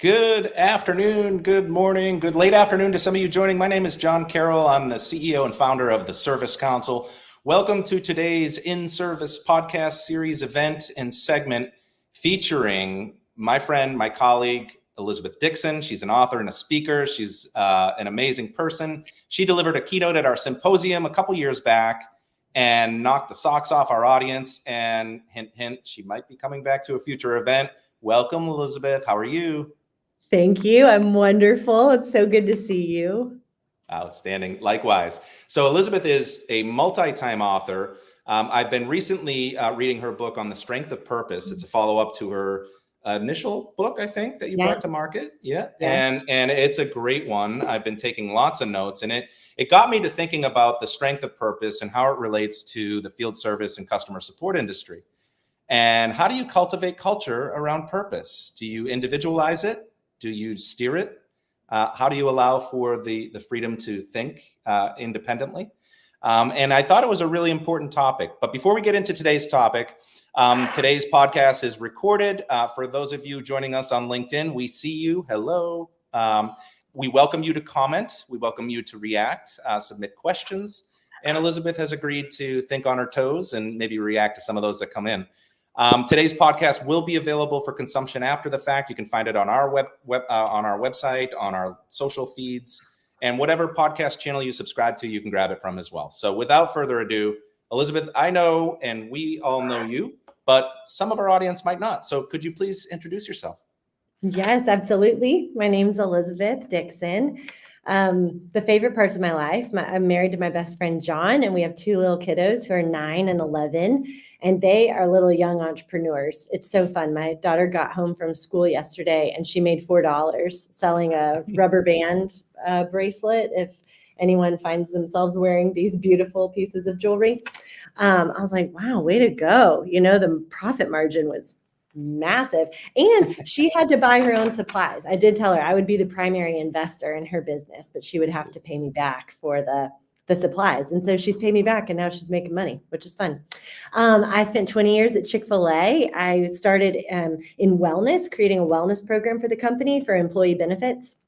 Good afternoon, good morning, good late afternoon to some of you joining. My name is John Carroll. I'm the CEO and founder of the Service Council. Welcome to today's In-Service podcast series event and segment featuring my friend, my colleague, Elizabeth Dixon. She's an author and a speaker. She's an amazing person. She delivered a keynote at our symposium a couple years back and knocked the socks off our audience. And hint, hint, she might be coming back to a future event. Welcome, Elizabeth. How are you? Thank you. I'm wonderful. It's so good to see you. Outstanding. Likewise. So Elizabeth is a multi-time author. I've been recently reading her book on the strength of purpose. It's a follow-up to her initial book, I think, that you brought to market. Yeah. And it's a great one. I've been taking lots of notes, and it got me to thinking about the strength of purpose and how it relates to the field service and customer support industry. And how do you cultivate culture around purpose? Do you individualize it? Do you steer it? How do you allow for the freedom to think independently? And I thought it was a really important topic. But before we get into today's topic, today's podcast is recorded. For those of you joining us on LinkedIn, we see you. Hello. We welcome you to comment. We welcome you to react, submit questions. And Elizabeth has agreed to think on her toes and maybe react to some of those that come in. Today's podcast will be available for consumption after the fact. You can find it on our on our website, on our social feeds, and whatever podcast channel you subscribe to, you can grab it from as well. So without further ado, Elizabeth, I know, and we all know you, but some of our audience might not. So could you please introduce yourself? Yes, absolutely. My name's Elizabeth Dixon. The favorite parts of my life, I'm married to my best friend, John, and we have two little kiddos who are 9 and 11, and they are little young entrepreneurs. It's so fun. My daughter got home from school yesterday and she made $4 selling a rubber band bracelet. If anyone finds themselves wearing these beautiful pieces of jewelry, I was like, wow, way to go. You know, the profit margin was massive. And she had to buy her own supplies. I did tell her I would be the primary investor in her business, but she would have to pay me back for the supplies. And so she's paid me back and now she's making money, which is fun. I spent 20 years at Chick-fil-A. I started in wellness, creating a wellness program for the company for employee benefits.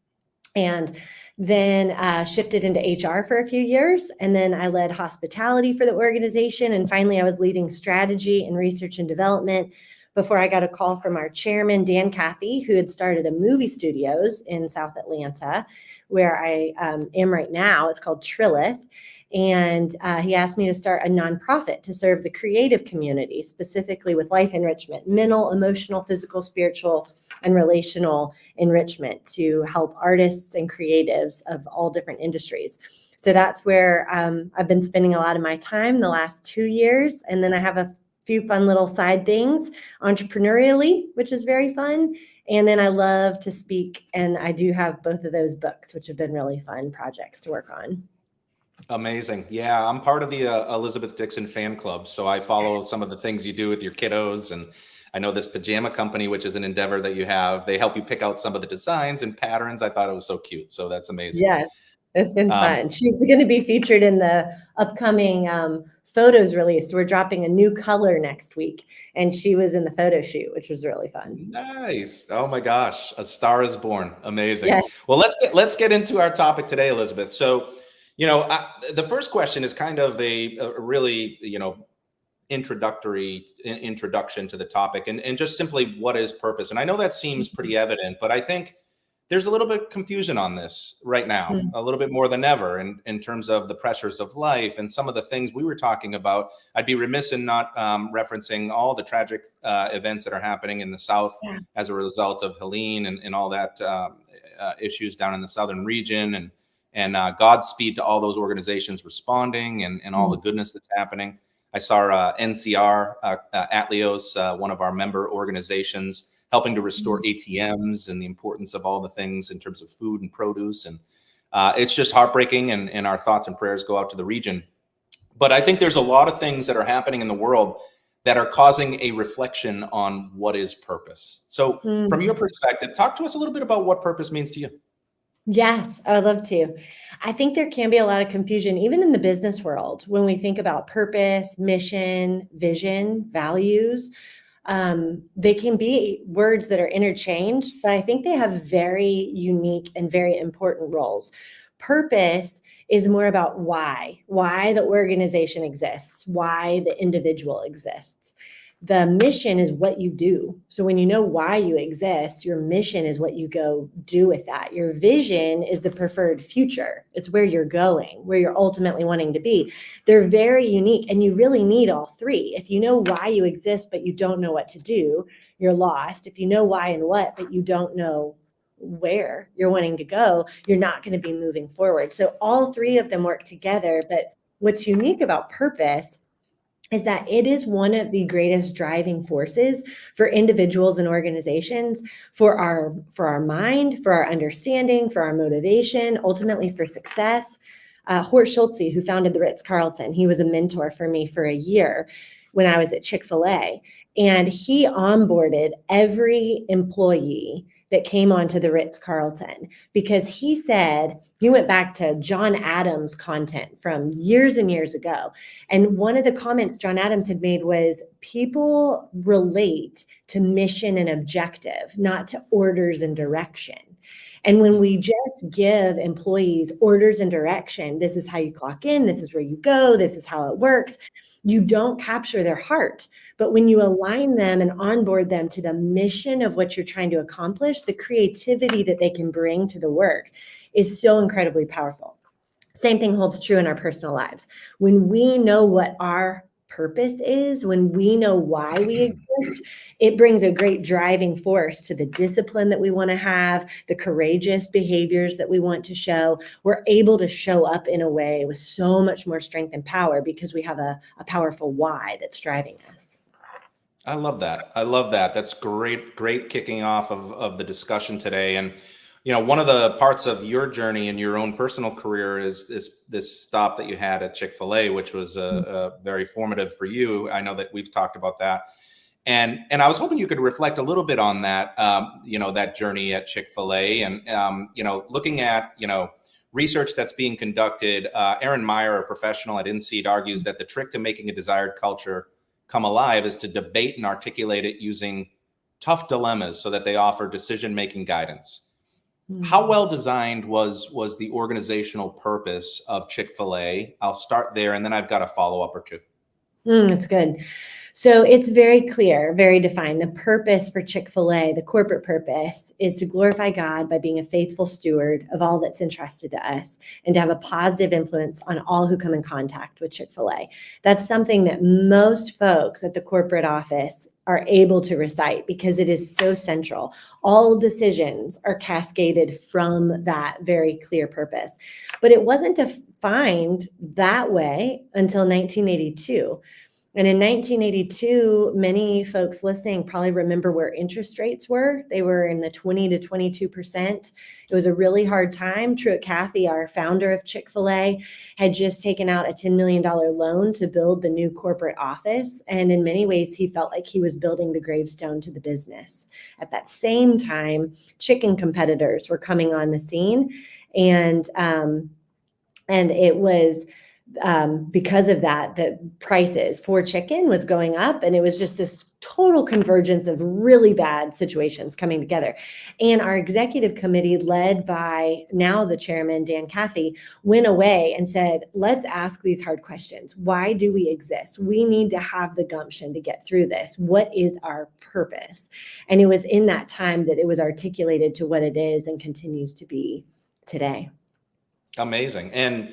And then shifted into HR for a few years. And then I led hospitality for the organization. And finally, I was leading strategy and research and development before I got a call from our chairman, Dan Cathy, who had started a movie studios in South Atlanta, where I am right now. It's called Trilith. And he asked me to start a nonprofit to serve the creative community, specifically with life enrichment, mental, emotional, physical, spiritual, and relational enrichment to help artists and creatives of all different industries. So that's where I've been spending a lot of my time the last 2 years. And then I have a few fun little side things entrepreneurially, which is very fun. And then I love to speak. And I do have both of those books, which have been really fun projects to work on. Amazing. Yeah, I'm part of the Elizabeth Dixon fan club. So I follow some of the things you do with your kiddos. And I know this pajama company, which is an endeavor that you have. They help you pick out some of the designs and patterns. I thought it was so cute. So that's amazing. Yes, it's been fun. She's going to be featured in the upcoming photos release. We're dropping a new color next week, and she was in the photo shoot, which was really fun. Nice. Oh my gosh, a star is born. Amazing. Yes. Well, let's get into our topic today, Elizabeth. So, you know, the first question is kind of a really, you know, introduction to the topic, and just simply, what is purpose? And I know that seems pretty evident, but I think there's a little bit of confusion on this right now, a little bit more than ever in terms of the pressures of life and some of the things we were talking about. I'd be remiss in not referencing all the tragic events that are happening in the South as a result of Helene and all that issues down in the Southern region, and Godspeed to all those organizations responding and all the goodness that's happening. I saw NCR, Atleos, one of our member organizations, helping to restore ATMs and the importance of all the things in terms of food and produce. And it's just heartbreaking, and our thoughts and prayers go out to the region. But I think there's a lot of things that are happening in the world that are causing a reflection on what is purpose. So from your perspective, talk to us a little bit about what purpose means to you. Yes, I would love to. I think there can be a lot of confusion, even in the business world, when we think about purpose, mission, vision, values. They can be words that are interchanged, but I think they have very unique and very important roles. Purpose is more about why the organization exists, why the individual exists. The mission is what you do. So when you know why you exist, your mission is what you go do with that. Your vision is the preferred future. It's where you're going, where you're ultimately wanting to be. They're very unique, and you really need all three. If you know why you exist, but you don't know what to do, you're lost. If you know why and what, but you don't know where you're wanting to go, you're not going to be moving forward. So all three of them work together. But what's unique about purpose is that it is one of the greatest driving forces for individuals and organizations, for our mind, for our understanding, for our motivation, ultimately for success. Horst Schulze, who founded the Ritz-Carlton, he was a mentor for me for a year when I was at Chick-fil-A, and he onboarded every employee that came onto the Ritz-Carlton, because he said, he went back to John Adams' content from years and years ago. And one of the comments John Adams had made was, people relate to mission and objective, not to orders and direction. And when we just give employees orders and direction, this is how you clock in, this is where you go, this is how it works, you don't capture their heart. But when you align them and onboard them to the mission of what you're trying to accomplish, the creativity that they can bring to the work is so incredibly powerful. Same thing holds true in our personal lives. When we know what our purpose is, when we know why we exist, it brings a great driving force to the discipline that we want to have, the courageous behaviors that we want to show. We're able to show up in a way with so much more strength and power because we have a powerful why that's driving us. I love that. I love that. That's great kicking off of the discussion today. And one of the parts of your journey in your own personal career is this stop that you had at Chick-fil-A, which was very formative for you. I know that we've talked about that. And I was hoping you could reflect a little bit on that, that journey at Chick-fil-A, and, looking at, research that's being conducted. Aaron Meyer, a professional at inSeed, argues that the trick to making a desired culture come alive is to debate and articulate it using tough dilemmas so that they offer decision-making guidance. How well designed was the organizational purpose of Chick-fil-A? I'll start there, and then I've got a follow-up or two. That's good. So it's very clear, very defined. The purpose for Chick-fil-A, the corporate purpose, is to glorify God by being a faithful steward of all that's entrusted to us, and to have a positive influence on all who come in contact with Chick-fil-A. That's something that most folks at the corporate office are able to recite because it is so central. All decisions are cascaded from that very clear purpose. But it wasn't defined that way until 1982. And in 1982, many folks listening probably remember where interest rates were. They were in the 20 to 22%. It was a really hard time. Truett Cathy, our founder of Chick-fil-A, had just taken out a $10 million loan to build the new corporate office. And in many ways, he felt like he was building the gravestone to the business. At that same time, chicken competitors were coming on the scene. And it was because of that, the prices for chicken was going up, and it was just this total convergence of really bad situations coming together. And our executive committee, led by now the chairman, Dan Cathy, went away and said, let's ask these hard questions. Why do we exist? We need to have the gumption to get through this. What is our purpose? And it was in that time that it was articulated to what it is and continues to be today. Amazing. And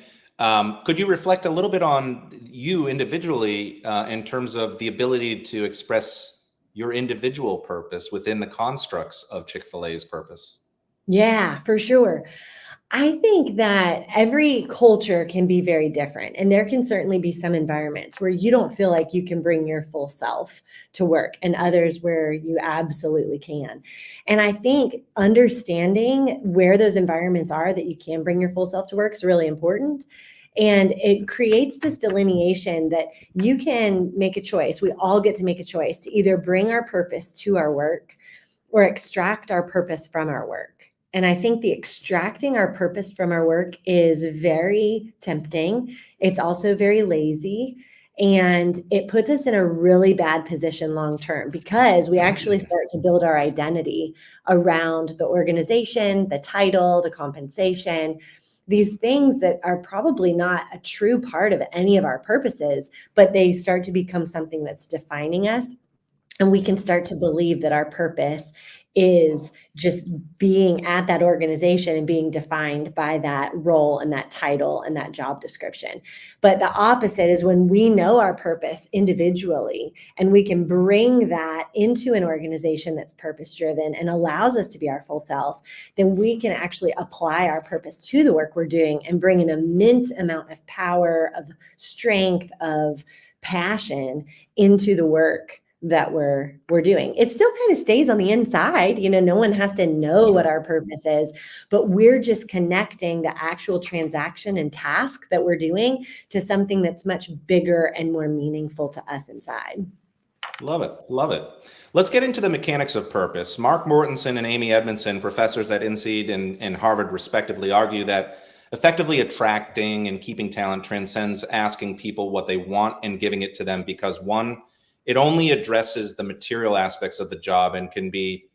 could you reflect a little bit on you individually in terms of the ability to express your individual purpose within the constructs of Chick-fil-A's purpose? Yeah, for sure. I think that every culture can be very different, and there can certainly be some environments where you don't feel like you can bring your full self to work, and others where you absolutely can. And I think understanding where those environments are that you can bring your full self to work is really important. And it creates this delineation that you can make a choice. We all get to make a choice to either bring our purpose to our work or extract our purpose from our work. And I think the extracting our purpose from our work is very tempting. It's also very lazy. And it puts us in a really bad position long term because we actually start to build our identity around the organization, the title, the compensation, these things that are probably not a true part of any of our purposes, but they start to become something that's defining us. And we can start to believe that our purpose is just being at that organization and being defined by that role and that title and that job description. But the opposite is when we know our purpose individually and we can bring that into an organization that's purpose driven and allows us to be our full self, then we can actually apply our purpose to the work we're doing and bring an immense amount of power, of strength, of passion into the work that we're doing. It still kind of stays on the inside. No one has to know what our purpose is, but we're just connecting the actual transaction and task that we're doing to something that's much bigger and more meaningful to us inside. Love it. Love it. Let's get into the mechanics of purpose. Mark Mortensen and Amy Edmondson, professors at INSEAD and Harvard respectively, argue that effectively attracting and keeping talent transcends asking people what they want and giving it to them because, one, it only addresses the material aspects of the job and can be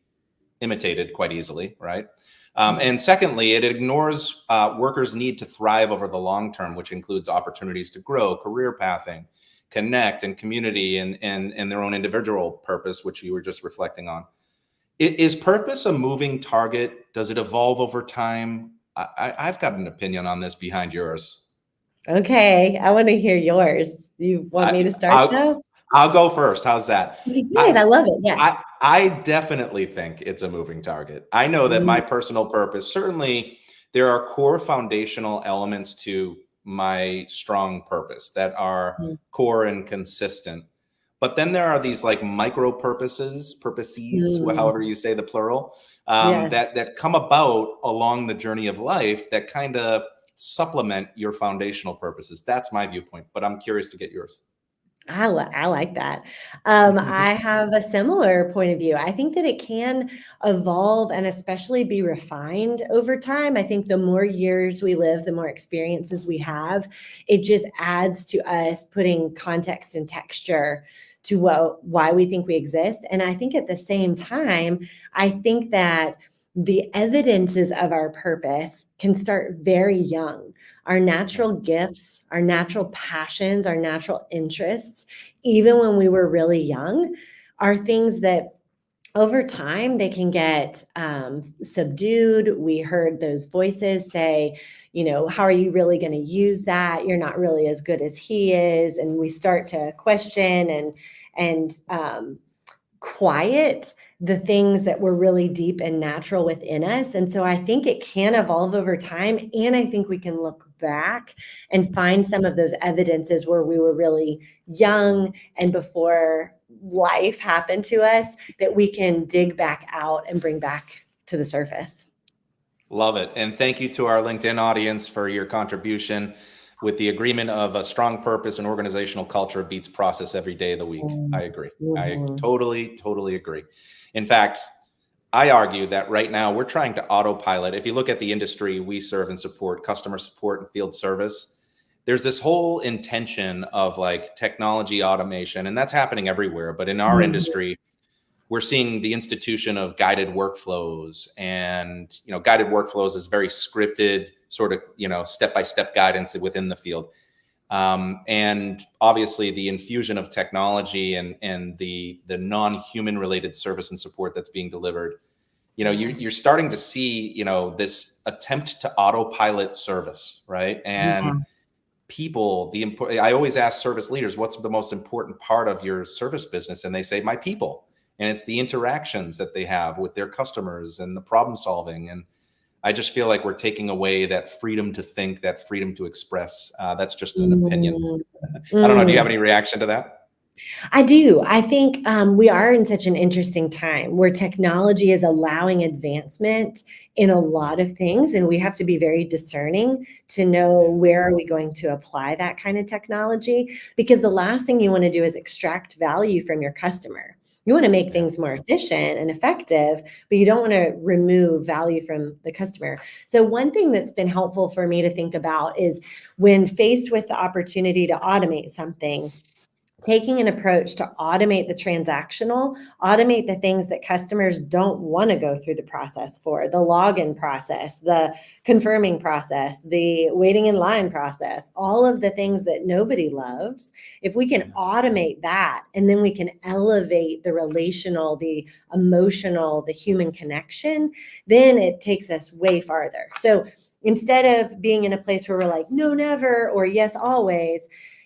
imitated quite easily, right? And secondly, it ignores workers' need to thrive over the long term, which includes opportunities to grow, career pathing, connect, and community, and their own individual purpose, which you were just reflecting on. Is purpose a moving target? Does it evolve over time? I've got an opinion on this behind yours. Okay, I want to hear yours. You want me to start though? I'll go first. How's that? You did. I love it. Yes. I definitely think it's a moving target. I know that my personal purpose, certainly there are core foundational elements to my strong purpose that are core and consistent. But then there are these like micro purposes, however you say the plural, Yes. that come about along the journey of life that kind of supplement your foundational purposes. That's my viewpoint, but I'm curious to get yours. I like that. I have a similar point of view. I think that it can evolve and especially be refined over time. I think the more years we live, the more experiences we have, it just adds to us putting context and texture to why we think we exist. And I think at the same time, I think that the evidences of our purpose can start very young. Our natural gifts, our natural passions, our natural interests, even when we were really young, are things that over time they can get subdued. We heard those voices say, how are you really going to use that? You're not really as good as he is. And we start to question and quiet the things that were really deep and natural within us. And so I think it can evolve over time. And I think we can look back and find some of those evidences where we were really young and before life happened to us that we can dig back out and bring back to the surface. Love it. And thank you to our LinkedIn audience for your contribution with the agreement of a strong purpose and organizational culture beats process every day of the week. I agree. I totally agree. In fact, I argue that right now we're trying to autopilot. If you look at the industry we serve and support, customer support and field service, there's this whole intention of like technology automation, and that's happening everywhere. But in our industry, we're seeing the institution of guided workflows, and guided workflows is very scripted, sort of step-by-step guidance within the field. And obviously the infusion of technology and the non-human related service and support that's being delivered, you're starting to see, this attempt to autopilot service, right? And people, I always ask service leaders, what's the most important part of your service business? And they say, my people. And it's the interactions that they have with their customers and the problem solving. And I just feel like we're taking away that freedom to think, that freedom to express. That's just an opinion. I don't know. Do you have any reaction to that? I do. I think we are in such an interesting time where technology is allowing advancement in a lot of things, and we have to be very discerning to know where are we going to apply that kind of technology, because the last thing you want to do is extract value from your customer. You want to make things more efficient and effective, but you don't want to remove value from the customer. So one thing that's been helpful for me to think about is when faced with the opportunity to automate something, taking an approach to automate the transactional, automate the things that customers don't want to go through the process for, the login process, the confirming process, the waiting in line process, all of the things that nobody loves. If we can automate that, and then we can elevate the relational, the emotional, the human connection, then it takes us way farther. So instead of being in a place where we're like, no, never, or yes, always,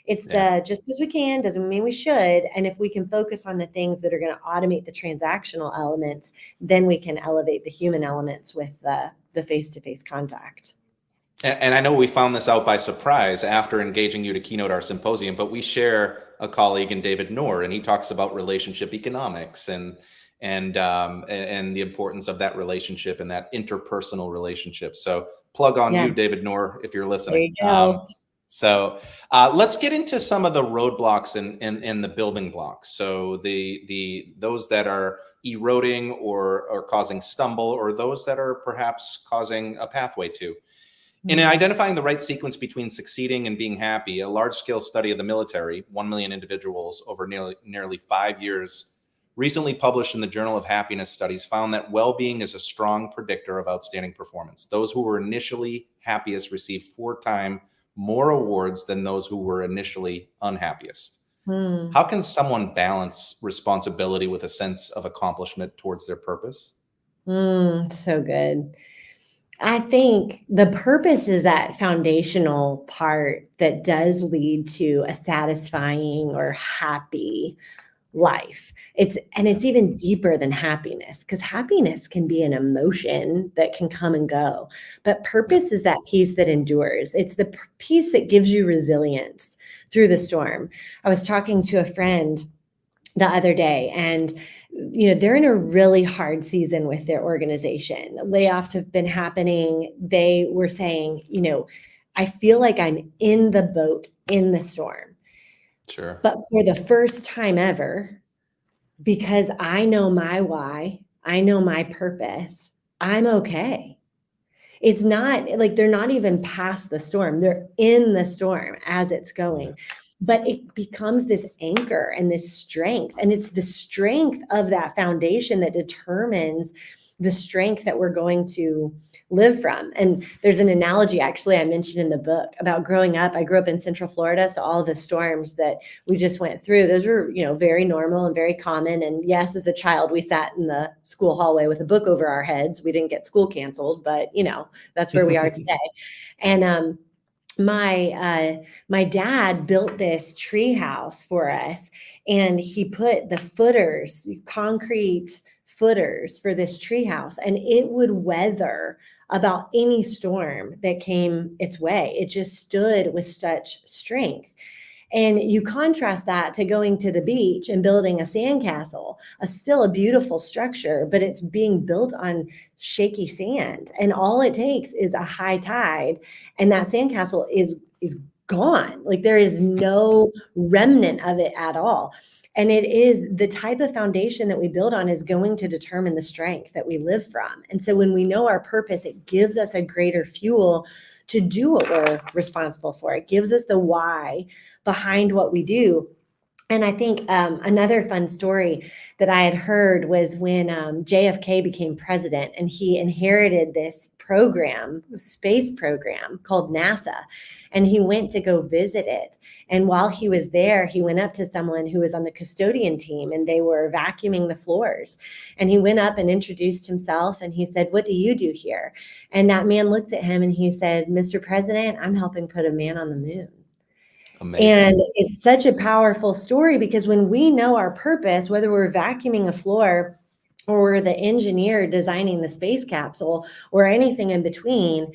it's the just because we can doesn't mean we should. And if we can focus on the things that are going to automate the transactional elements, then we can elevate the human elements with the face-to-face contact. And I know we found this out by surprise after engaging you to keynote our symposium, but we share a colleague in David Noor, and he talks about relationship economics and the importance of that relationship and that interpersonal relationship. So plug on you, David Noor, if you're listening. There you go. So let's get into some of the roadblocks and the building blocks. So those that are eroding or causing stumble, or those that are perhaps causing a pathway to. In identifying the right sequence between succeeding and being happy, a large-scale study of the military, 1 million individuals over nearly 5 years, recently published in the Journal of Happiness Studies, found that well-being is a strong predictor of outstanding performance. Those who were initially happiest receive 4 times more awards than those who were initially unhappiest. How can someone balance responsibility with a sense of accomplishment towards their purpose? So good. I think the purpose is that foundational part that does lead to a satisfying or happy life. It's even deeper than happiness, because happiness can be an emotion that can come and go. But purpose is that piece that endures. It's the piece that gives you resilience through the storm. I was talking to a friend the other day, and they're in a really hard season with their organization. Layoffs have been happening. They were saying, I feel like I'm in the boat in the storm. Sure. But for the first time ever, because I know my why, I know my purpose, I'm okay. It's not like they're not even past the storm. They're in the storm as it's going. But it becomes this anchor and this strength. And it's the strength of that foundation that determines the strength that we're going to live from. And there's an analogy, actually, I mentioned in the book about growing up. I grew up in Central Florida, so all the storms that we just went through, those were, very normal and very common. And yes, as a child, we sat in the school hallway with a book over our heads. We didn't get school canceled, but that's where we are today. And my dad built this tree house for us, and he put the footers, concrete footers for this tree house, and it would weather about any storm that came its way. It just stood with such strength. And you contrast that to going to the beach and building a sandcastle, still a beautiful structure, but it's being built on shaky sand. And all it takes is a high tide, and that sandcastle is gone. Like, there is no remnant of it at all. And it is the type of foundation that we build on is going to determine the strength that we live from. And so when we know our purpose, it gives us a greater fuel to do what we're responsible for. It gives us the why behind what we do. And I think another fun story that I had heard was when JFK became president, and he inherited this program, space program called NASA, and he went to go visit it. And while he was there, he went up to someone who was on the custodian team, and they were vacuuming the floors. And he went up and introduced himself, and he said, "What do you do here?" And that man looked at him and he said, "Mr. President, I'm helping put a man on the moon." Amazing. And it's such a powerful story, because when we know our purpose, whether we're vacuuming a floor or we're the engineer designing the space capsule or anything in between,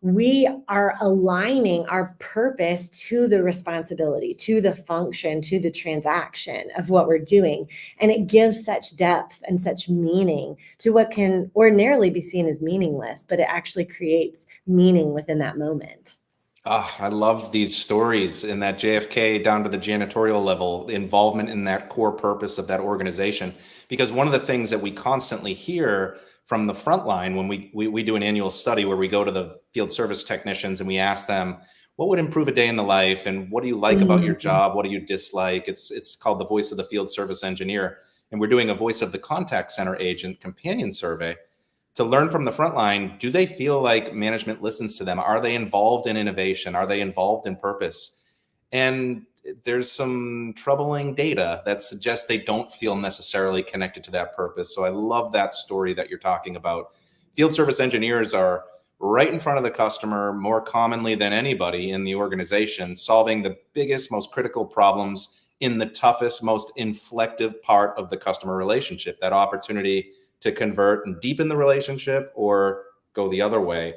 we are aligning our purpose to the responsibility, to the function, to the transaction of what we're doing. And it gives such depth and such meaning to what can ordinarily be seen as meaningless, but it actually creates meaning within that moment. I love these stories in that JFK down to the janitorial level, the involvement in that core purpose of that organization. Because one of the things that we constantly hear from the front line when we do an annual study where we go to the field service technicians and we ask them, what would improve a day in the life? And what do you like about your Mhm. job? What do you dislike? It's called the voice of the field service engineer. And we're doing a voice of the contact center agent companion survey to learn from the front line. Do they feel like management listens to them? Are they involved in innovation? Are they involved in purpose? And there's some troubling data that suggests they don't feel necessarily connected to that purpose. So I love that story that you're talking about. Field service engineers are right in front of the customer more commonly than anybody in the organization, solving the biggest, most critical problems in the toughest, most inflective part of the customer relationship, that opportunity to convert and deepen the relationship or go the other way.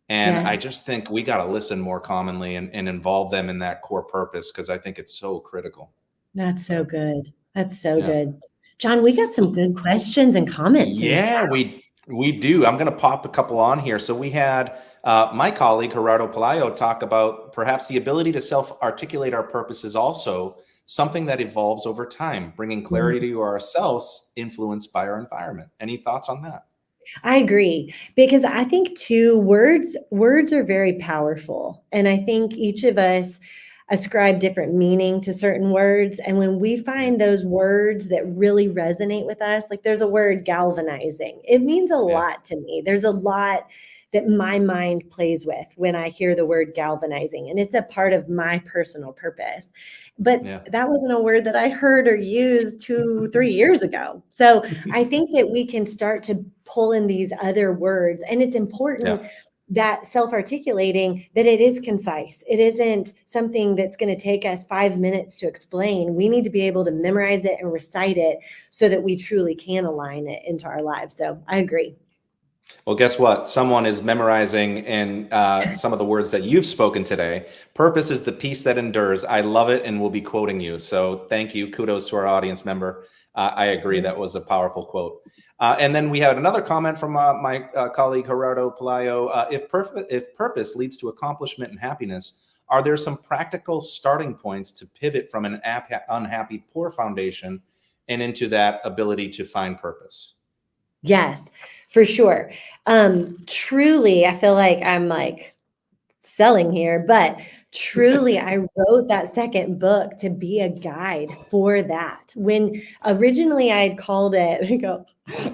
And I Yes, just think we got to listen more commonly and involve them in that core purpose because I think it's so critical. that's so So, good. That's so yeah. good. John, we got some good questions and comments in the chat. Yeah, we do. I'm going to pop a couple on here. So we had my colleague Gerardo Pelayo talk about perhaps the ability to self-articulate our purpose is also something that evolves over time, bringing clarity Mm. to ourselves, influenced by our environment. Any thoughts on that? I agree because I think too words are very powerful, and I think each of us ascribe different meaning to certain words, and when we Yeah, find those words that really resonate with us, like there's a word galvanizing. It means a yeah, lot to me. There's a lot that my mind plays with when I hear the word galvanizing, and it's a part of my personal purpose. But yeah, that wasn't a word that I heard or used 2, 3 years ago. So I think that we can start to pull in these other words. And it's yeah. important that self-articulating that it is concise. It isn't something that's going to take us 5 minutes to explain. We need to be able to memorize it and recite it so that we truly can align it into our lives. So I agree. Well, guess what? Someone is memorizing in some of the words that you've spoken today. Purpose is the peace that endures. I love it and we'll be quoting you. So thank you. Kudos to our audience member. I agree. That was a powerful quote. And then we had another comment from my colleague Gerardo Pelayo. If purpose leads to accomplishment and happiness, are there some practical starting points to pivot from an unhappy, poor foundation and into that ability to find purpose? Yes, for sure. Truly, I feel like I'm like selling here, but truly, I wrote that second book to be a guide for that. When originally I'd called it, there you go.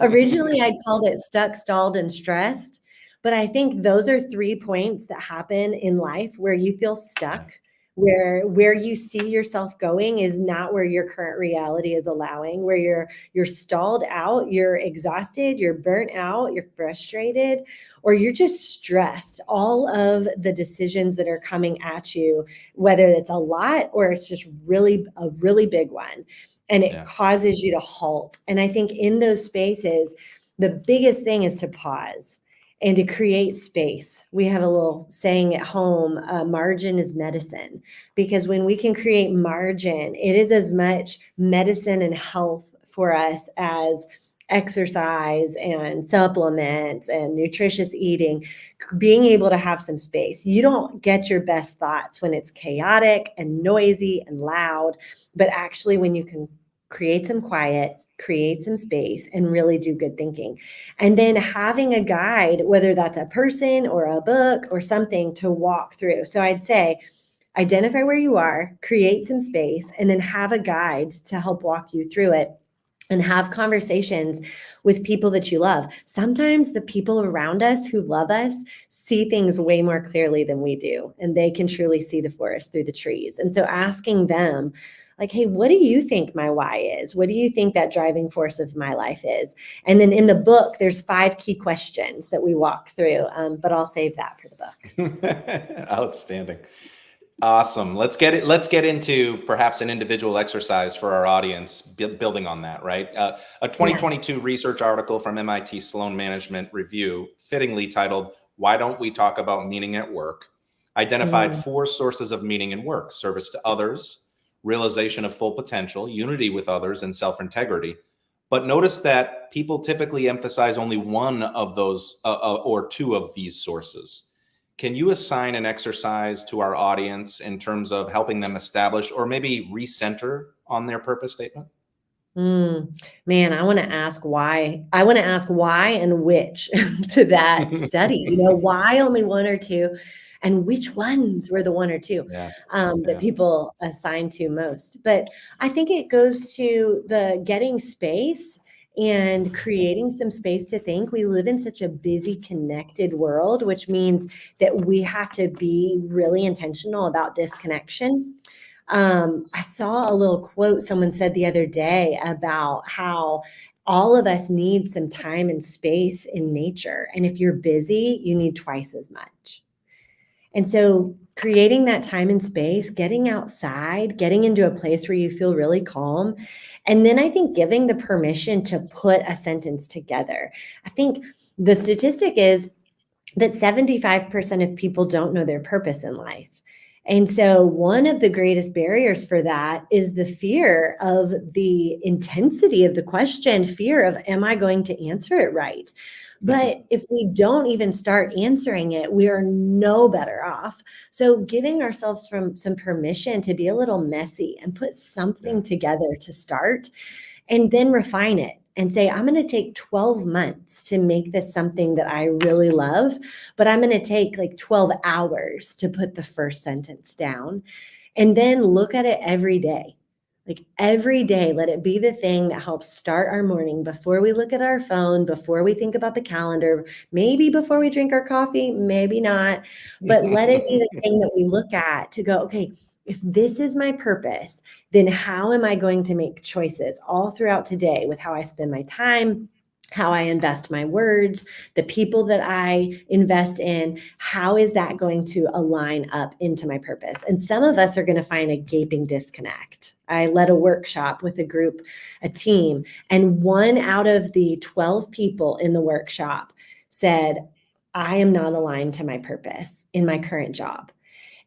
Originally I'd called it stuck, stalled, and stressed. But I think those are 3 points that happen in life where you feel Yeah, stuck, where you see yourself going is not where your current reality is allowing, where you're stalled out, you're exhausted, you're burnt out, you're frustrated, or you're just stressed. All of the decisions that are coming at you, whether it's a lot or it's just really a really big one, and it yeah, causes you to halt. And I think in those spaces, the biggest thing is to pause and to create space. We have a little saying at home, margin is medicine, because when we can create margin, it is as much medicine and health for us as exercise and supplements and nutritious eating. Being able to have some space. You don't get your best thoughts when it's chaotic and noisy and loud, but actually when you can create some quiet, create some space, and really do good thinking. And then having a guide, whether that's a person or a book or something to walk through. So I'd say identify where you are, create some space, and then have a guide to help walk you through it, and have conversations with people that you love. Sometimes the people around us who love us see things way more clearly than we do, and they can truly see the forest through the trees. And so asking them, like, hey, what do you think my why is? What do you think that driving force of my life is? And then in the book, there's 5 key questions that we walk through, but I'll save that for the book. Outstanding. Awesome. Let's get into perhaps an individual exercise for our audience, building on that, right? A Yeah. 2022 research article from MIT Sloan Management Review, fittingly titled, Why Don't We Talk About Meaning at Work? Identified Mm, 4 sources of meaning in work: service to others, realization of full potential, unity with others, and self-integrity. But notice that people typically emphasize only one of those or 2 of these sources. can you assign an exercise to our audience in terms of helping them establish or maybe recenter on their purpose statement? Man, I want to ask why. I want to ask why and which to that study. Why only one or two, and which ones were the one or two Yeah. that people assign to most. But I think it goes to the getting space and creating some space to think. We live in such a busy, connected world, which means that we have to be really intentional about disconnection. I saw a little quote someone said the other day about how all of us need some time and space in nature. And if you're busy, you need twice as much. And so creating that time and space, getting outside, getting into a place where you feel really calm. And then I think giving the permission to put a sentence together. I think the statistic is that 75% of people don't know their purpose in life. And so one of the greatest barriers for that is the fear of the intensity of the question, fear of, am I going to answer it right? But if we don't even start answering it, we are no better off. So giving ourselves some permission to be a little messy and put something together to start, and then refine it and say, I'm going to take 12 months to make this something that I really love, but I'm going to take like 12 hours to put the first sentence down, and then look at it every day. Like every day, let it be the thing that helps start our morning before we look at our phone, before we think about the calendar, maybe before we drink our coffee, maybe not, but let it be the thing that we look at to go, okay, if this is my purpose, then how am I going to make choices all throughout today with how I spend my time, how I invest my words, the people that I invest in? How is that going to align up into my purpose? And some of us are going to find a gaping disconnect. I led a workshop with a group, a team, and 1 out of the 12 people in the workshop said, I am not aligned to my purpose in my current job.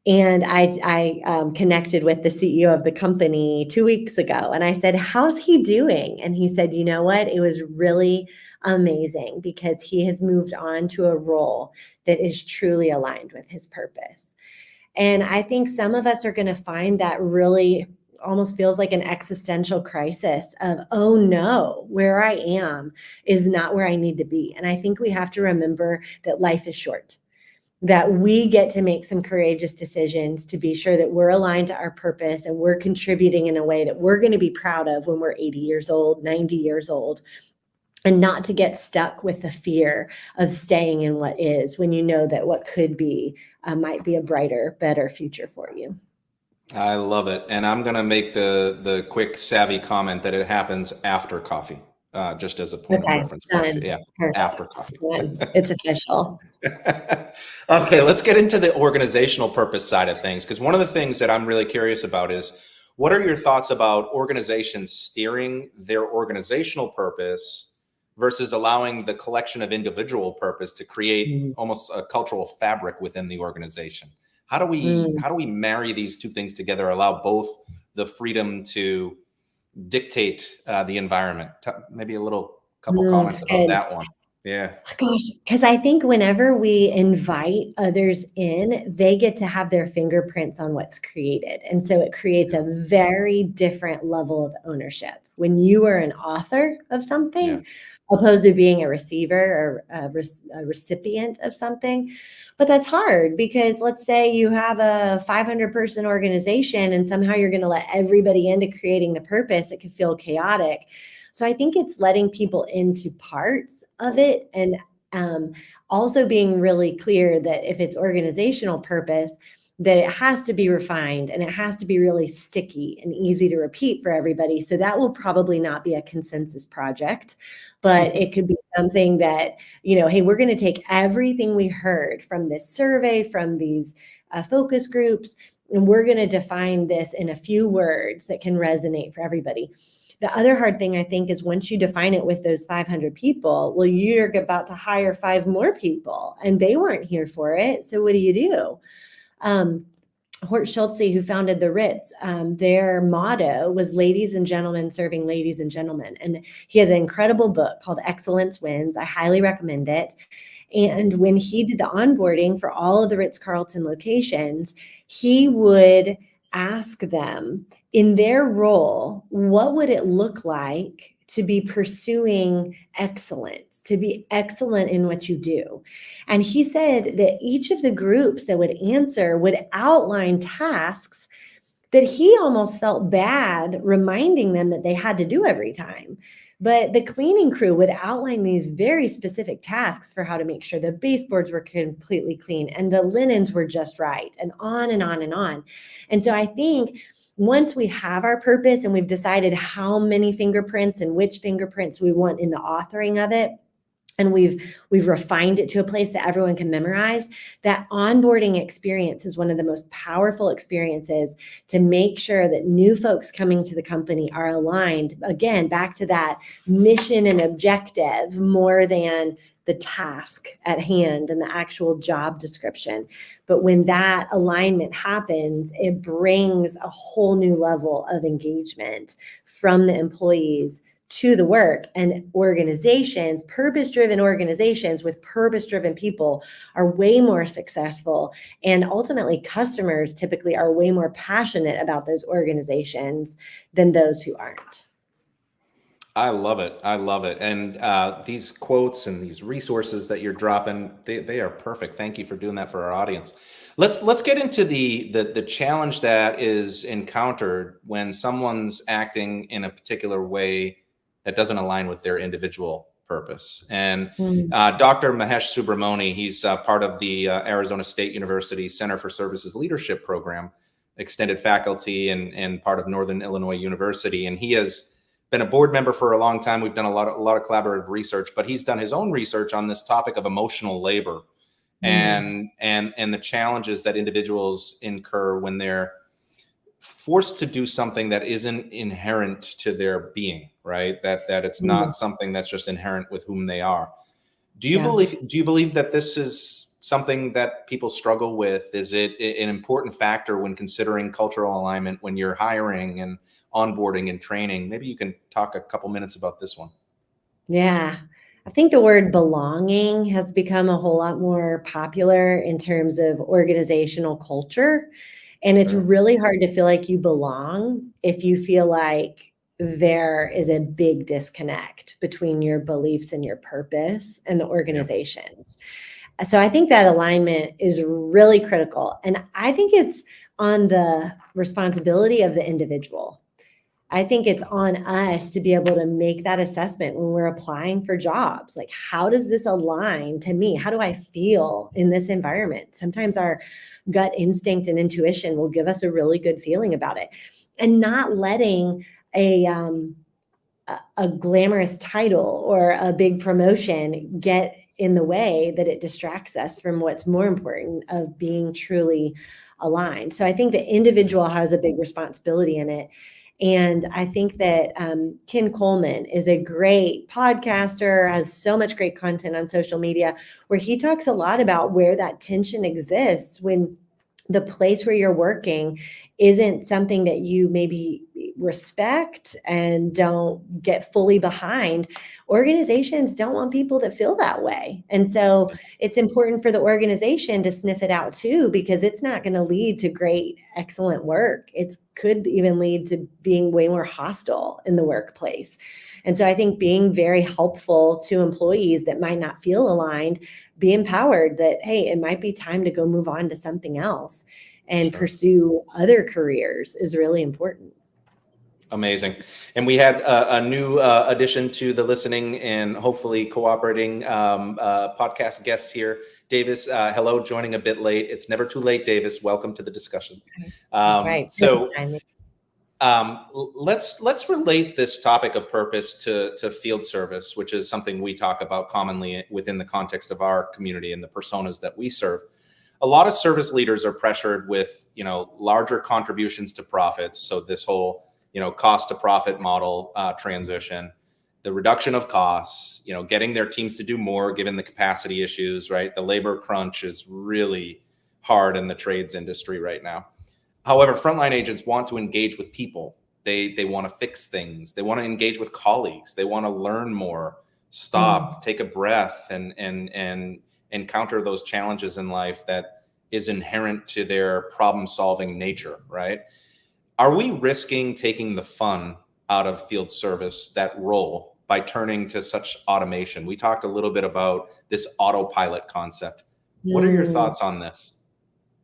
And I connected with the CEO of the company 2 weeks ago, and I said, how's he doing? And he said, you know what? It was really amazing because he has moved on to a role that is truly aligned with his purpose. And I think some of us are going to find that really almost feels like an existential crisis of, oh no, where I am is not where I need to be. And I think we have to remember that life is short, that we get to make some courageous decisions to be sure that we're aligned to our purpose and we're contributing in a way that we're going to be proud of when we're 80 years old, 90 years old, and not to get stuck with the fear of staying in what is when you know that what could be might be a brighter, better future for you. I love it. And I'm going to make the quick savvy comment that it happens after coffee, just as a point of reference. Done. Yeah, Perfect. after coffee. Done. It's official. Okay, let's get into the organizational purpose side of things, because one of the things that I'm really curious about is, what are your thoughts about organizations steering their organizational purpose versus allowing the collection of individual purpose to create almost a cultural fabric within the organization? How do we marry these two things together, allow both the freedom to dictate the environment? Maybe a couple comments about that one. Yeah. Gosh, because I think whenever we invite others in, they get to have their fingerprints on what's created. And so it creates a very different level of ownership when you are an author of something, opposed to being a receiver or a recipient of something. But that's hard because let's say you have a 500-person organization and somehow you're going to let everybody into creating the purpose. It can feel chaotic. So I think it's letting people into parts of it, and also being really clear that if it's organizational purpose, that it has to be refined and it has to be really sticky and easy to repeat for everybody. So that will probably not be a consensus project, but it could be something that, hey, we're going to take everything we heard from this survey, from these focus groups, and we're going to define this in a few words that can resonate for everybody. The other hard thing, I think, is once you define it with those 500 people, well, you're about to hire 5 more people and they weren't here for it. So what do you do? Hort Schulze, who founded the Ritz, their motto was ladies and gentlemen serving ladies and gentlemen. And he has an incredible book called Excellence Wins. I highly recommend it. And when he did the onboarding for all of the Ritz-Carlton locations, he would ask them in their role, what would it look like to be pursuing excellence, to be excellent in what you do? And he said that each of the groups that would answer would outline tasks that he almost felt bad reminding them that they had to do every time. But the cleaning crew would outline these very specific tasks for how to make sure the baseboards were completely clean and the linens were just right, and on and on and on. And so I think once we have our purpose and we've decided how many fingerprints and which fingerprints we want in the authoring of it, and we've refined it to a place that everyone can memorize, that onboarding experience is one of the most powerful experiences to make sure that new folks coming to the company are aligned, again, back to that mission and objective more than the task at hand and the actual job description. But when that alignment happens, it brings a whole new level of engagement from the employees to the work. And organizations, purpose-driven organizations with purpose-driven people are way more successful. And ultimately, customers typically are way more passionate about those organizations than those who aren't. I love it. I love it. And these quotes and these resources that you're dropping, they are perfect. Thank you for doing that for our audience. Let's get into the challenge that is encountered when someone's acting in a particular way that doesn't align with their individual purpose. And Dr. Mahesh Subramani, he's part of the Arizona State University Center for Services Leadership Program, extended faculty and part of Northern Illinois University. And he has been a board member for a long time. We've done a lot of collaborative research, but he's done his own research on this topic of emotional labor and the challenges that individuals incur when they're forced to do something that isn't inherent to their being, right? That it's not something that's just inherent with whom they are. Do you believe that this is something that people struggle with? Is it an important factor when considering cultural alignment when you're hiring and onboarding and training? Maybe you can talk a couple minutes about this one. Yeah. I think the word belonging has become a whole lot more popular in terms of organizational culture. And it's really hard to feel like you belong if you feel like there is a big disconnect between your beliefs and your purpose and the organizations. So I think that alignment is really critical. And I think it's on the responsibility of the individual. I think it's on us to be able to make that assessment when we're applying for jobs. Like, how does this align to me? How do I feel in this environment? Sometimes our gut instinct and intuition will give us a really good feeling about it, and not letting a glamorous title or a big promotion get in the way that it distracts us from what's more important of being truly aligned. So I think the individual has a big responsibility in it. And I think that Ken Coleman is a great podcaster, has so much great content on social media, where he talks a lot about where that tension exists when the place where you're working isn't something that you maybe respect and don't get fully behind. Organizations don't want people that feel that way. And so it's important for the organization to sniff it out too, because it's not going to lead to great, excellent work. It could even lead to being way more hostile in the workplace. And so I think being very helpful to employees that might not feel aligned, be empowered that, hey, it might be time to go move on to something else and pursue other careers is really important. Amazing. And we had a new addition to the listening and hopefully cooperating podcast guest here. Davis, hello, joining a bit late. It's never too late, Davis. Welcome to the discussion. That's right. So let's relate this topic of purpose to field service, which is something we talk about commonly within the context of our community and the personas that we serve. A lot of service leaders are pressured with, larger contributions to profits. So this whole cost to profit model transition, the reduction of costs, getting their teams to do more given the capacity issues, right? The labor crunch is really hard in the trades industry right now. However, frontline agents want to engage with people. They want to fix things. They want to engage with colleagues. They want to learn more, stop, take a breath, and encounter those challenges in life that is inherent to their problem-solving nature, right? Are we risking taking the fun out of field service, that role, by turning to such automation? We talked a little bit about this autopilot concept. What are your Mm. thoughts on this?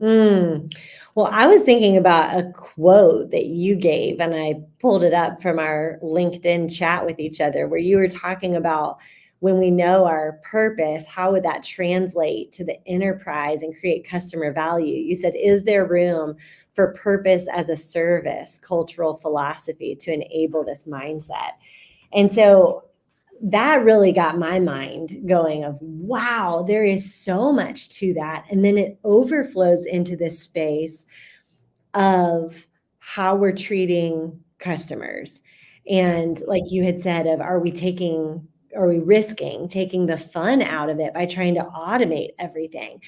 Mm. Well, I was thinking about a quote that you gave, and I pulled it up from our LinkedIn chat with each other, where you were talking about when we know our purpose, how would that translate to the enterprise and create customer value? You said, is there room for purpose as a service, cultural philosophy to enable this mindset? And so that really got my mind going of, wow, there is so much to that. And then it overflows into this space of how we're treating customers. And like you had said, of are we risking taking the fun out of it by trying to automate everything?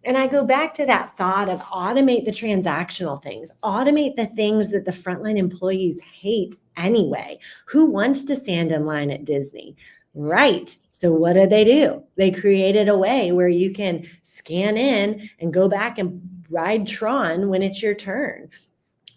And I go back to that thought of automate the transactional things, automate the things that the frontline employees hate anyway. Who wants to stand in line at Disney? Right. So what do? They created a way where you can scan in and go back and ride Tron when it's your turn.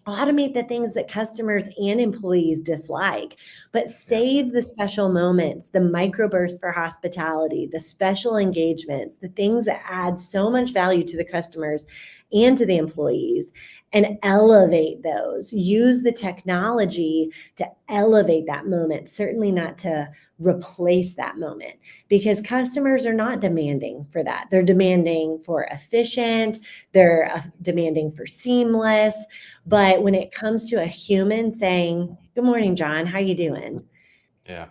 Automate the things that customers and employees dislike, but save the special moments, the microbursts for hospitality, the special engagements, the things that add so much value to the customers and to the employees, and elevate those. Use the technology to elevate that moment, certainly not to replace that moment, because customers are not demanding for that. They're demanding for efficient, they're demanding for seamless. But when it comes to a human saying, "Good morning, John, how you doing?" Yeah.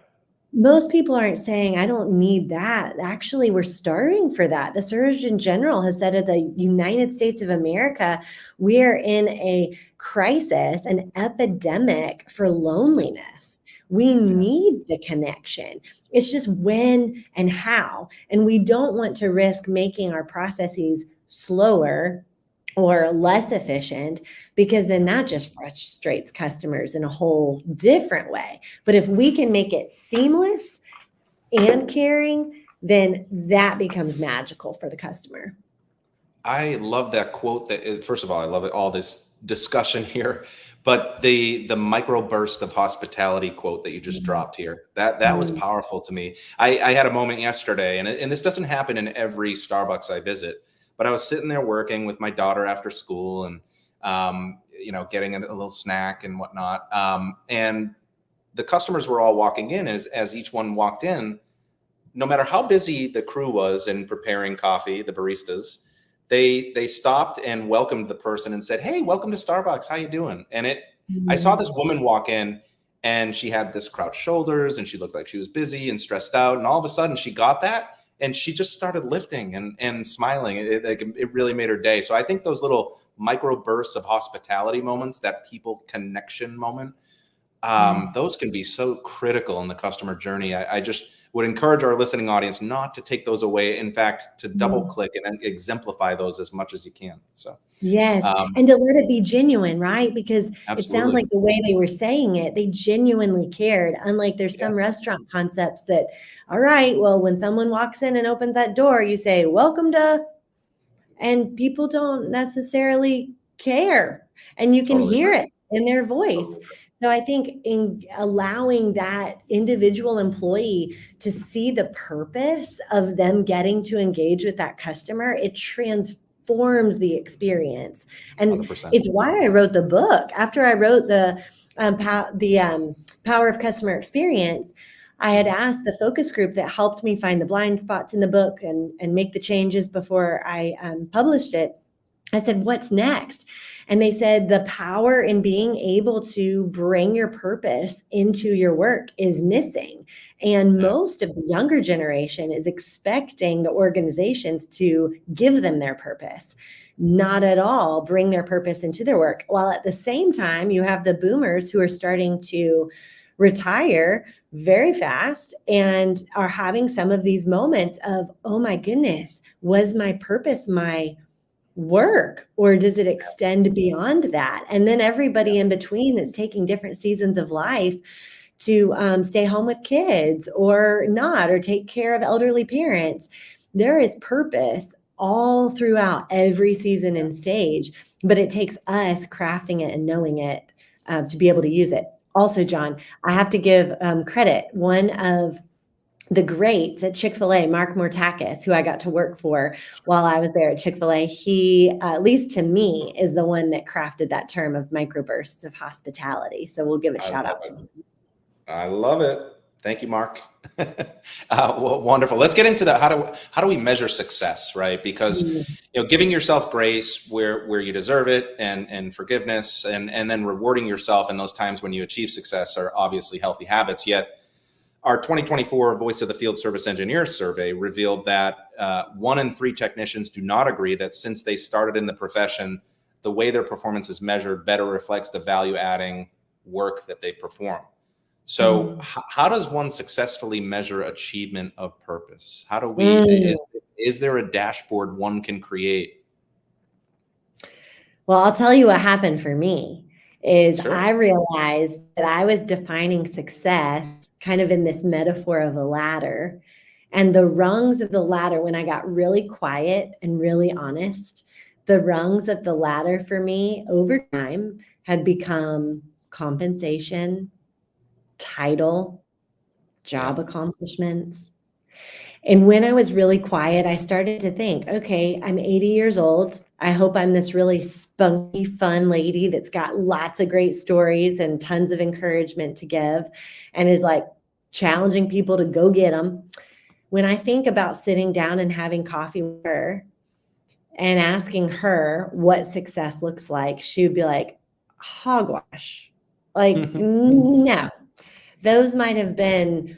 Most people aren't saying, "I don't need that." Actually, we're starving for that. The Surgeon General has said, as a United States of America, we are in a crisis, an epidemic for loneliness. We need the connection. It's just when and how. And we don't want to risk making our processes slower or less efficient, because then that just frustrates customers in a whole different way. But if we can make it seamless and caring, then that becomes magical for the customer. I love that quote. That, first of all, I love it, all this discussion here, but the microburst of hospitality quote that you just dropped here, that was Mm. powerful to me. I had a moment yesterday, and this doesn't happen in every Starbucks I visit, but I was sitting there working with my daughter after school, and getting a little snack and whatnot, and the customers were all walking in. As each one walked in, no matter how busy the crew was in preparing coffee, the baristas, they stopped and welcomed the person and said, "Hey, welcome to Starbucks. How you doing?" I saw this woman walk in, and she had this crouched shoulders, and she looked like she was busy and stressed out. And all of a sudden she got that, and she just started lifting and smiling. It really made her day. So I think those little micro bursts of hospitality moments, that people connection moment, Yes. those can be so critical in the customer journey. I just would encourage our listening audience not to take those away. In fact, to double click and exemplify those as much as you can. So, Yes, um, and to let it be genuine, right? Because it sounds absolutely. like the way they were saying it, they genuinely cared. Unlike there's Yeah, some restaurant concepts that, all right, well, when someone walks in and opens that door, you say, "Welcome to," and people don't necessarily care, and you can totally hear agree. it in their voice. Totally agree. So I think in allowing that individual employee to see the purpose of them getting to engage with that customer, it transforms the experience. And 100%. it's why I wrote the book. After I wrote the Power of Customer Experience, I had asked the focus group that helped me find the blind spots in the book and make the changes before I published it. I said, "What's next?" And they said, the power in being able to bring your purpose into your work is missing. And Yeah. most of the younger generation is expecting the organizations to give them their purpose, not at all bring their purpose into their work. While at the same time, you have the boomers who are starting to retire very fast and are having some of these moments of, oh my goodness, was my purpose my work, or does it extend beyond that? And then everybody in between that's taking different seasons of life to stay home with kids or not, or take care of elderly parents. there is purpose all throughout every season and stage, but it takes us crafting it and knowing it to be able to use it. Also, John, I have to give credit. One of the greats at Chick-fil-A, Mark Mortakis, who I got to work for while I was there at Chick-fil-A, he, at least to me, is the one that crafted that term of microbursts of hospitality. So we'll give a shout out to him. I love it. Thank you, Mark. Well, wonderful. Let's get into that. How do we measure success, right? Because giving yourself grace where you deserve it, and forgiveness, and then rewarding yourself in those times when you achieve success are obviously healthy habits. Yet, our 2024 Voice of the Field Service Engineer survey revealed that 1 in 3 technicians do not agree that since they started in the profession, the way their performance is measured better reflects the value-adding work that they perform. So how does one successfully measure achievement of purpose? How do we, is there a dashboard one can create? Well, I'll tell you what happened for me is Sure. I realized that I was defining success kind of in this metaphor of a ladder. And the rungs of the ladder, when I got really quiet and really honest, the rungs of the ladder for me over time had become compensation, title, job accomplishments. And when I was really quiet, I started to think, okay, I'm 80 years old. I hope I'm this really spunky, fun lady that's got lots of great stories and tons of encouragement to give and is like challenging people to go get them. When I think about sitting down and having coffee with her and asking her what success looks like, she would be like, hogwash. Like, no, those might have been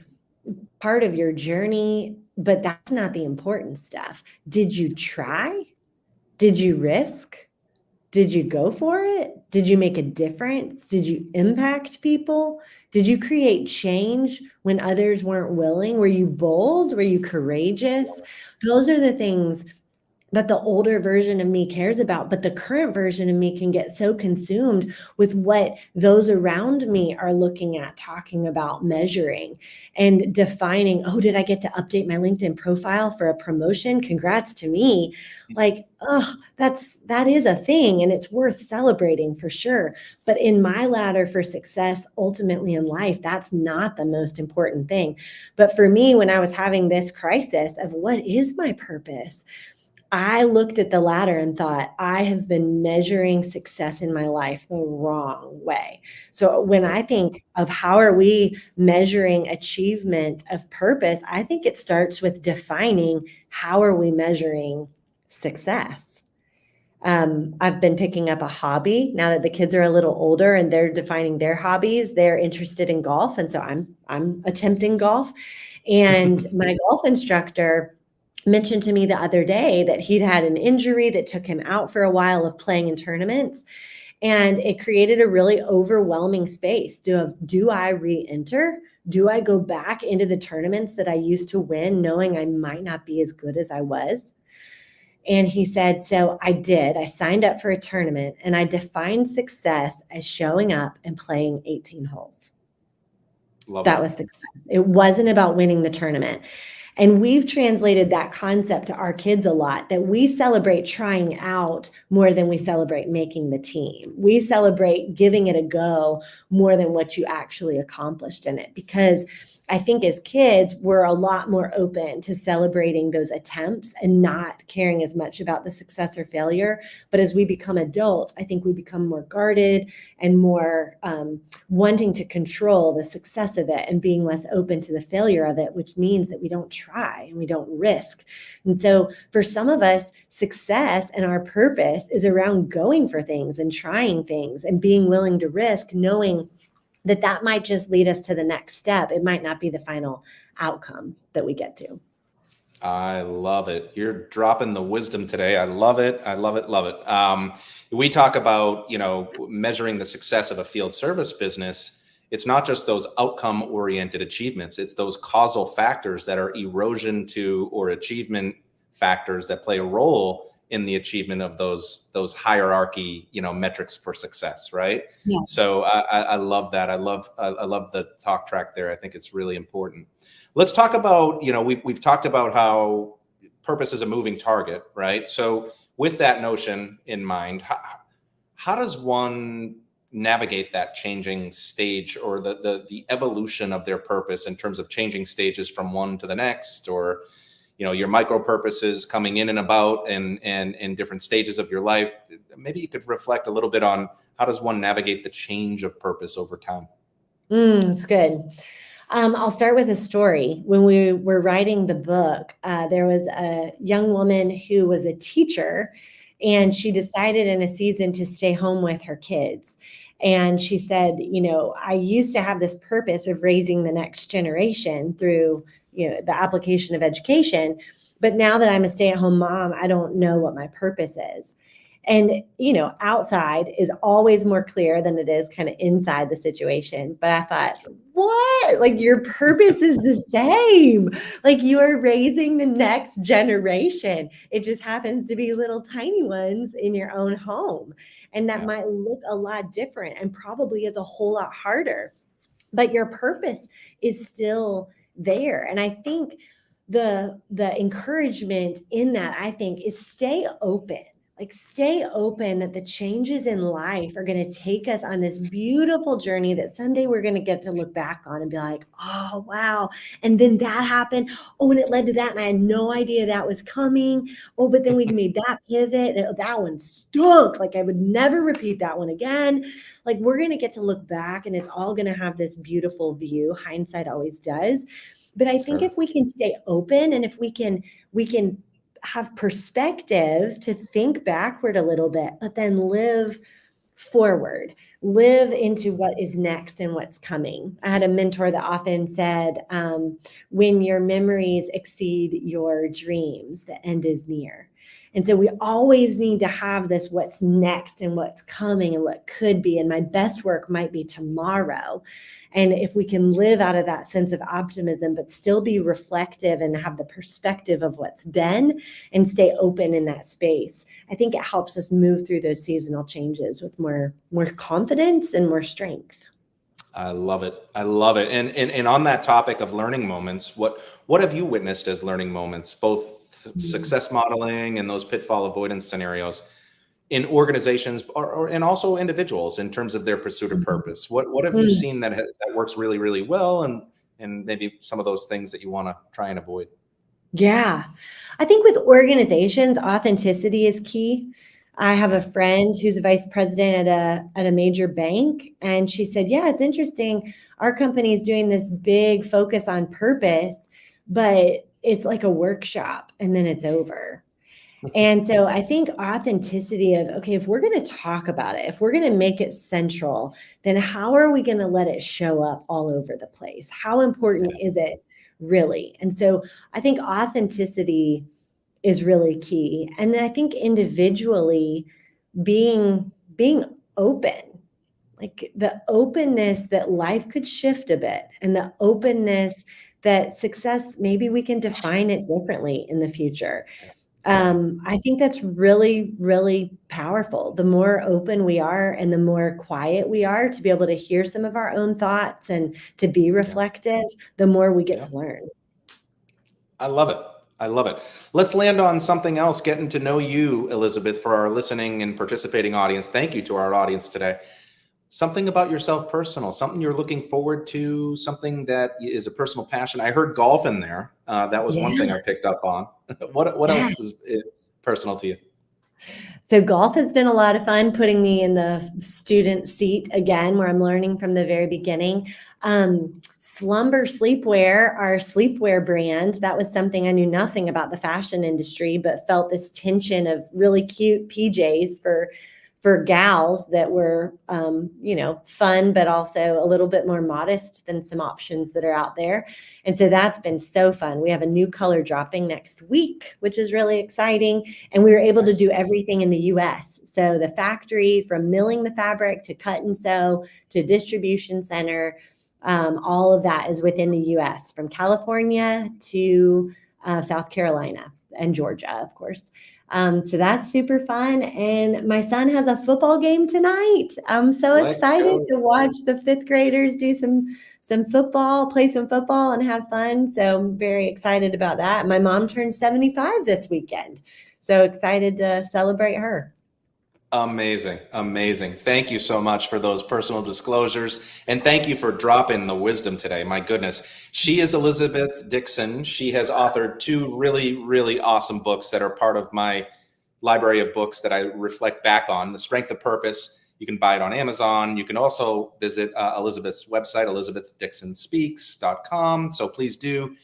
part of your journey, but that's not the important stuff. Did you try? Did you risk? Did you go for it? Did you make a difference? Did you impact people? Did you create change when others weren't willing? Were you bold? Were you courageous? Those are the things that the older version of me cares about, but the current version of me can get so consumed with what those around me are looking at, talking about, measuring, and defining, oh, did I get to update my LinkedIn profile for a promotion? Congrats to me. Like, oh, that is a thing, and it's worth celebrating for sure. But in my ladder for success, ultimately in life, that's not the most important thing. But for me, when I was having this crisis of what is my purpose, I looked at the ladder and thought, I have been measuring success in my life the wrong way. So when I think of how are we measuring achievement of purpose, I think it starts with defining how are we measuring success. I've been picking up a hobby now that the kids are a little older and they're defining their hobbies. They're interested in golf. And so I'm attempting golf. And my golf instructor mentioned to me the other day that he'd had an injury that took him out for a while of playing in tournaments. And it created a really overwhelming space. Do I re-enter? Do I go back into the tournaments that I used to win, knowing I might not be as good as I was? And he said, so I did. I signed up for a tournament and I defined success as showing up and playing 18 holes. That was success. It wasn't about winning the tournament. And we've translated that concept to our kids a lot, that we celebrate trying out more than we celebrate making the team. We celebrate giving it a go more than what you actually accomplished in it. Because I think as kids, we're a lot more open to celebrating those attempts and not caring as much about the success or failure. But as we become adults, I think we become more guarded and more wanting to control the success of it and being less open to the failure of it, which means that we don't try and we don't risk. And so for some of us, success and our purpose is around going for things and trying things and being willing to risk, knowing that might just lead us to the next step. It might not be the final outcome that we get to. I love it. You're dropping the wisdom today. I love it. I love it. Love it. We talk about, measuring the success of a field service business. It's not just those outcome-oriented achievements. It's those causal factors that are erosion to or achievement factors that play a role in the achievement of those hierarchy, metrics for success, right? Yeah. So I love that. I love the talk track there. I think it's really important. Let's talk about, we've talked about how purpose is a moving target, right? So with that notion in mind, how does one navigate that changing stage, or the evolution of their purpose in terms of changing stages from one to the next, or your micro purposes coming in and about and in different stages of your life? Maybe you could reflect a little bit on how does one navigate the change of purpose over time? It's good. I'll start with a story. When we were writing the book, there was a young woman who was a teacher, and she decided in a season to stay home with her kids. And she said, I used to have this purpose of raising the next generation through, the application of education. But now that I'm a stay-at-home mom, I don't know what my purpose is. And, outside is always more clear than it is kind of inside the situation. But I thought, what? Like, your purpose is the same. Like, you are raising the next generation. It just happens to be little tiny ones in your own home. And that might look a lot different and probably is a whole lot harder. But your purpose is still there. And I think the encouragement in that, I think, is stay open. Like, stay open that the changes in life are going to take us on this beautiful journey that someday we're going to get to look back on and be like, oh, wow. And then that happened. Oh, and it led to that. And I had no idea that was coming. Oh, but then we made that pivot. And that one stunk. Like, I would never repeat that one again. Like, we're going to get to look back, and it's all going to have this beautiful view. Hindsight always does. But I think if we can stay open, and if we can have perspective to think backward a little bit, but then live forward, live into what is next and what's coming. I had a mentor that often said, when your memories exceed your dreams, the end is near. And so we always need to have this what's next and what's coming and what could be. And my best work might be tomorrow. And if we can live out of that sense of optimism, but still be reflective and have the perspective of what's been and stay open in that space, I think it helps us move through those seasonal changes with more confidence and more strength. I love it. I love it. And on that topic of learning moments, what have you witnessed as learning moments, both success modeling and those pitfall avoidance scenarios in organizations and also individuals in terms of their pursuit of purpose? What have you seen that works really, really well, and maybe some of those things that you want to try and avoid? Yeah, I think with organizations, authenticity is key. I have a friend who's a vice president at a major bank, and she said, yeah, it's interesting. Our company is doing this big focus on purpose, but it's like a workshop and then it's over. And so I think authenticity of, okay, if we're going to talk about it, if we're going to make it central, then how are we going to let it show up all over the place? How important is it really? And so I think authenticity is really key. And then I think individually being open, like the openness that life could shift a bit, and the openness that success, maybe we can define it differently in the future. I think that's really, really powerful. The more open we are and the more quiet we are to be able to hear some of our own thoughts and to be reflective, the more we get to learn. I love it. I love it. Let's land on something else, getting to know you, Elizabeth, for our listening and participating audience. Thank you to our audience today. Something about yourself personal, something you're looking forward to, something that is a personal passion. I heard golf in there. That was one thing I picked up on. What else is personal to you? So golf has been a lot of fun, putting me in the student seat again, where I'm learning from the very beginning. Slumber Sleepwear, our sleepwear brand, that was something I knew nothing about the fashion industry, but felt this tension of really cute PJs for gals that were, fun, but also a little bit more modest than some options that are out there. And so that's been so fun. We have a new color dropping next week, which is really exciting. And we were able to do everything in the US. So the factory, from milling the fabric to cut and sew to distribution center, all of that is within the US, from California to South Carolina and Georgia, of course. So that's super fun. And my son has a football game tonight. I'm so excited to watch the fifth graders do some some football, play some football and have fun. So I'm very excited about that. My mom turned 75 this weekend. So excited to celebrate her. Amazing. Amazing. Thank you so much for those personal disclosures. And thank you for dropping the wisdom today. My goodness. She is Elizabeth Dixon. She has authored 2 really, really awesome books that are part of my library of books that I reflect back on. The Strength of Purpose. You can buy it on Amazon. You can also visit Elizabeth's website, elizabethdixonspeaks.com. So please do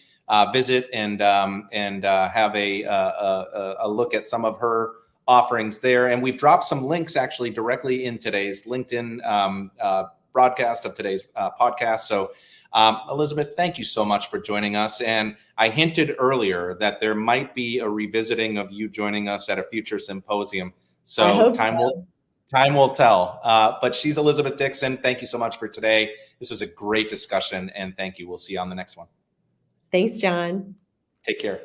visit and have a look at some of her offerings there. And we've dropped some links actually directly in today's LinkedIn broadcast of today's podcast. So Elizabeth, thank you so much for joining us. And I hinted earlier that there might be a revisiting of you joining us at a future symposium. So time will tell. But she's Elizabeth Dixon. Thank you so much for today. This was a great discussion, and thank you. We'll see you on the next one. Thanks, John. Take care.